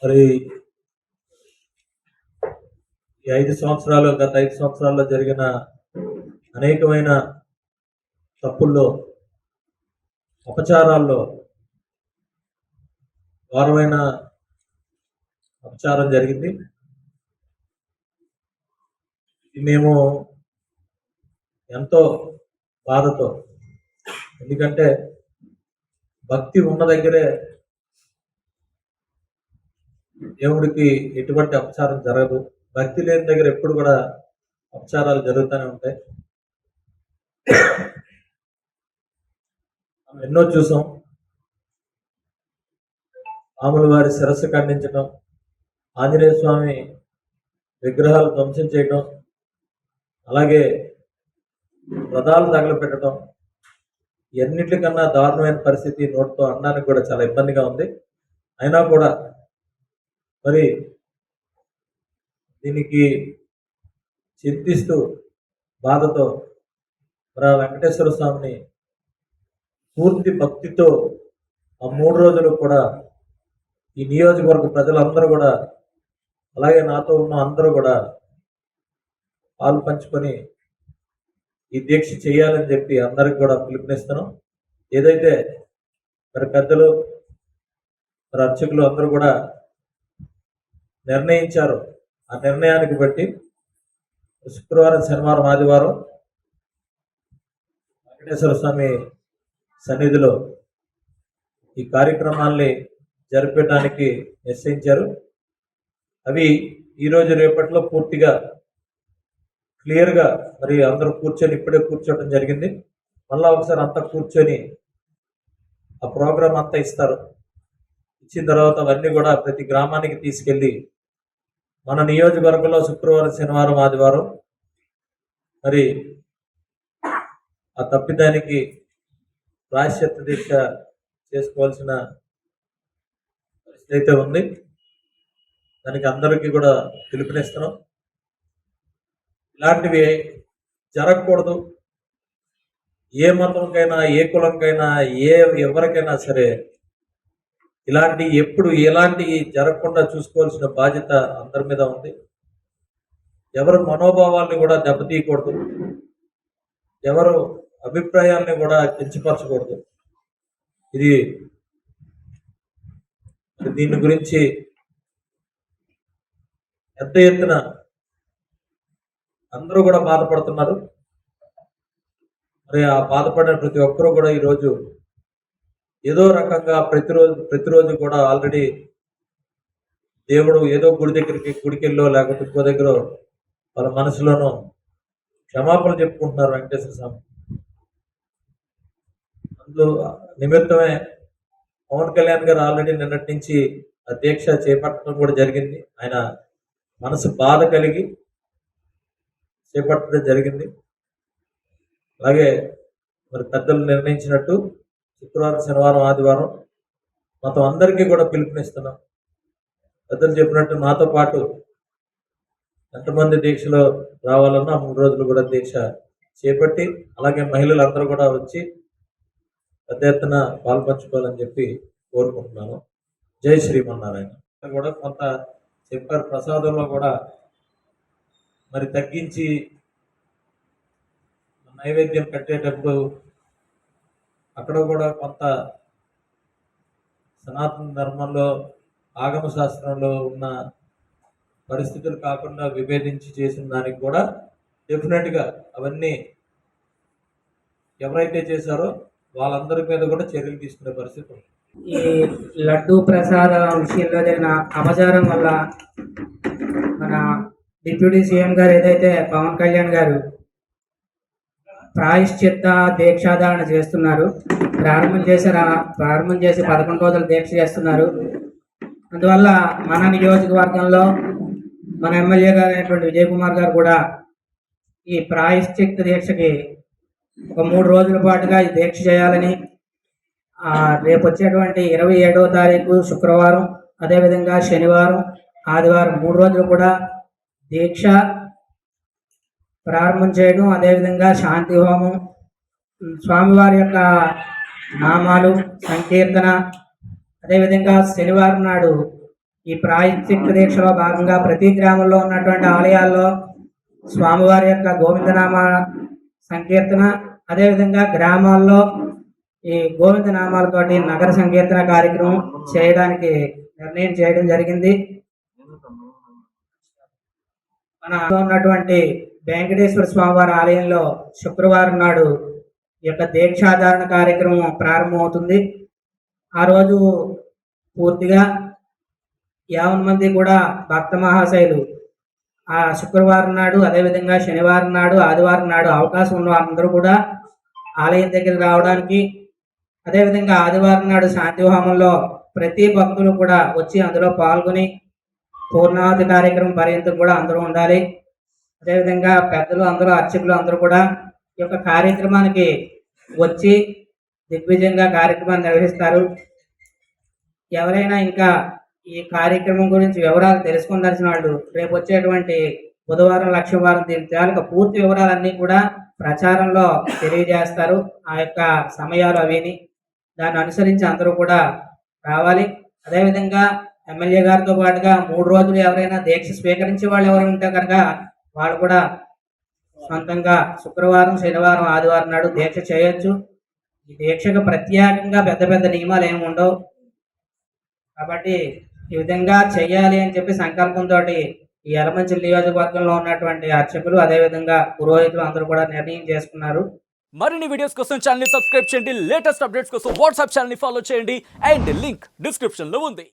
మరి ఈ 5 సంవత్సరాలు, గత 5 సంవత్సరాల్లో జరిగిన అనేకమైన తప్పుల్లో, అపచారాల్లో ఘోరమైన అపచారం జరిగింది. మేము ఎంతో బాధతో, ఎందుకంటే భక్తి ఉన్న దగ్గరే దేవుడికి ఎటువంటి అపచారం జరగదు. భక్తి లేని దగ్గర ఎప్పుడు కూడా అపచారాలు జరుగుతూనే ఉంటాయి. ఎన్నో చూసాం. రాముల వారి శిరస్సు ఖండించడం, ఆంజనేయ స్వామి విగ్రహాలు ధ్వంసం చేయడం, అలాగే రథాలు తగలపెట్టడం, ఎన్నిటికన్నా దారుణమైన పరిస్థితి నోటితో అనడానికి కూడా చాలా ఇబ్బందిగా ఉంది. అయినా కూడా మరి దీనికి చింతిస్తూ బాధతో మరి వెంకటేశ్వర స్వామిని పూర్తి భక్తితో ఆ 3 రోజులు కూడా ఈ నియోజకవర్గ ప్రజలందరూ కూడా, అలాగే నాతో ఉన్న అందరూ కూడా పాలు పంచుకొని ఈ దీక్ష చేయాలని చెప్పి అందరికి కూడా పిలుపునిస్తున్నాం. ఏదైతే మరి పెద్దలు, మరి అర్చకులు అందరూ కూడా నిర్ణయించారో ఆ నిర్ణయానికి బట్టి శుక్రవారం, శనివారం, ఆదివారం వెంకటేశ్వర స్వామి సన్నిధిలో ఈ కార్యక్రమాల్ని జరిపేయడానికి నిశ్చయించారు. అవి ఈరోజు రేపట్లో పూర్తిగా క్లియర్గా మరి అందరూ కూర్చొని ఇప్పుడే కూర్చోవడం జరిగింది. మళ్ళా ఒకసారి అంతా కూర్చొని ఆ ప్రోగ్రాం అంతా ఇస్తారు. ఇచ్చిన తర్వాత అవన్నీ కూడా ప్రతి గ్రామానికి తీసుకెళ్ళి మన నియోజకవర్గంలో శుక్రవారం, శనివారం, ఆదివారం మరి ఆ తప్పిదానికి ప్రాయశ్చిత్త దీక్ష చేసుకోవాల్సిన పరిస్థితి అయితే ఉంది. దానికి అందరికీ కూడా పిలుపునిస్తున్నాం. ఇలాంటివి జరగకూడదు. ఏ మతంకైనా, ఏ కులంకైనా, ఎవరికైనా సరే ఎప్పుడు ఎలాంటి జరగకుండా చూసుకోవాల్సిన బాధ్యత అందరి మీద ఉంది. ఎవరు మనోభావాల్ని కూడా దెబ్బతీయకూడదు, ఎవరు అభిప్రాయాల్ని కూడా కించపరచకూడదు. దీని గురించి పెద్ద ఎత్తున అందరూ కూడా బాధపడుతున్నారు. మరి ఆ బాధపడిన ప్రతి ఒక్కరూ కూడా ఈరోజు ఏదో రకంగా ప్రతిరోజు కూడా ఆల్రెడీ దేవుడు ఏదో గుడికెళ్ళో లేకపోతే ఇంకో దగ్గర వాళ్ళ మనసులోనూ క్షమాపణ చెప్పుకుంటున్నారు వెంకటేశ్వర స్వామి. అందు నిమిత్తమే పవన్ కళ్యాణ్ గారు ఆల్రెడీ నిన్నటి నుంచి ఆ దీక్ష చేపట్టడం కూడా జరిగింది. ఆయన మనసు బాధ కలిగి చేపట్టడం జరిగింది. అలాగే మరి పెద్దలు నిర్ణయించినట్టు శుక్రవారం, శనివారం, ఆదివారం మొత్తం అందరికీ కూడా పిలుపునిస్తున్నాం. పెద్దలు చెప్పినట్టు నాతో పాటు ఎంతమంది దీక్షలో రావాలన్నా 3 రోజులు కూడా దీక్ష చేపట్టి, అలాగే మహిళలు అందరూ కూడా వచ్చి పెద్ద ఎత్తున పాల్పంచుకోవాలని చెప్పి కోరుకుంటున్నాను. జై శ్రీమన్నారాయణ. కూడా కొంత చెప్పారు, ప్రసాదంలో కూడా మరి తగ్గించి నైవేద్యం పెట్టేటప్పుడు అక్కడ కూడా కొంత సనాతన ధర్మంలో, ఆగమ శాస్త్రంలో ఉన్న పరిస్థితులు కాకుండా విభేదించి చేసిన దానికి కూడా డెఫినెట్గా అవన్నీ ఎవరైతే చేశారో వాళ్ళందరి మీద కూడా చర్యలు తీసుకునే పరిస్థితి ఉంది. ఈ లడ్డూ ప్రసాద విషయంలో జరిగిన అపచారం వల్ల మన డిప్యూటీ సీఎం గారు ఏదైతే పవన్ కళ్యాణ్ గారు ప్రాయశ్చిత్త దీక్షాధారణ చేస్తున్నారు, ప్రారంభం చేసి 11 రోజులు దీక్ష చేస్తున్నారు. అందువల్ల మన నియోజకవర్గంలో మన ఎమ్మెల్యే గారు అయినటువంటి విజయ్ కుమార్ గారు కూడా ఈ ప్రాయశ్చిత్త దీక్షకి ఒక 3 రోజుల పాటుగా ఈ దీక్ష చేయాలని, రేపు వచ్చేటువంటి 27వ తారీఖు శుక్రవారం, అదేవిధంగా శనివారం, ఆదివారం 3 రోజులు కూడా దీక్ష ప్రారంభం చేయడం, అదేవిధంగా శాంతి హోమం, స్వామివారి యొక్క నామాలు, సంకీర్తన, అదేవిధంగా శనివారం నాడు ఈ ప్రాయశ్చిత్త దీక్షలో భాగంగా ప్రతి గ్రామంలో ఉన్నటువంటి ఆలయాల్లో స్వామివారి యొక్క గోవిందనామ సంకీర్తన, అదేవిధంగా గ్రామాల్లో ఈ గోవిందనామాలతోటి నగర సంకీర్తన కార్యక్రమం చేయడానికి నిర్ణయం చేయడం జరిగింది. మన ఉన్నటువంటి వెంకటేశ్వర స్వామివారి ఆలయంలో శుక్రవారం నాడు ఈ యొక్క దీక్షాధారణ కార్యక్రమం ప్రారంభమవుతుంది. ఆ రోజు పూర్తిగా 50 మంది కూడా భక్త మహాశైలు ఆ శుక్రవారం నాడు, అదేవిధంగా శనివారం నాడు, ఆదివారం నాడు అవకాశం ఉన్న వారందరూ కూడా ఆలయం దగ్గరికి రావడానికి, అదేవిధంగా ఆదివారం నాడు శాంతి హోమంలో ప్రతి భక్తులు కూడా వచ్చి అందులో పాల్గొని పూర్ణావతి కార్యక్రమం పర్యంతం కూడా అందరూ ఉండాలి. అదేవిధంగా పెద్దలు అందరూ, అర్చకులు అందరూ కూడా ఈ యొక్క కార్యక్రమానికి వచ్చి దిగ్విజయంగా కార్యక్రమాన్ని నిర్వహిస్తారు. ఎవరైనా ఇంకా ఈ కార్యక్రమం గురించి వివరాలు తెలుసుకుందాల్సిన వాళ్ళు రేపు వచ్చేటువంటి బుధవారం, లక్షవారం దీని తాలూకా పూర్తి వివరాలన్నీ కూడా ప్రచారంలో తెలియజేస్తారు. ఆ యొక్క సమయాలు అవిని దాన్ని అనుసరించి అందరూ కూడా రావాలి. అదేవిధంగా ఎమ్మెల్యే గారితో పాటుగా 3 రోజులు ఎవరైనా దీక్ష స్వీకరించే వాళ్ళు ఎవరు ఉంటే కనుక వాళ్ళు కూడా సొంతంగా శుక్రవారం, శనివారం, ఆదివారం నాడు దీక్ష చేయొచ్చు. ఈ దీక్షకు ప్రత్యేకంగా పెద్ద పెద్ద నియమాలు ఏమి ఉండవు. కాబట్టి ఈ విధంగా చెయ్యాలి అని చెప్పి సంకల్పంతో ఈ యలమంచిలి నియోజకవర్గంలో ఉన్నటువంటి అర్చకులు, అదేవిధంగా పురోహితులు అందరూ కూడా నిర్ణయం చేసుకున్నారు. మరిన్ని వీడియోస్ కోసం ఛానల్ ని సబ్స్క్రైబ్ చేయండి. లేటెస్ట్ అప్డేట్స్ కోసం వాట్సాప్ ఛానల్ ని ఫాలో చేయండి. అండ్ లింక్ డిస్క్రిప్షన్ లో ఉంది.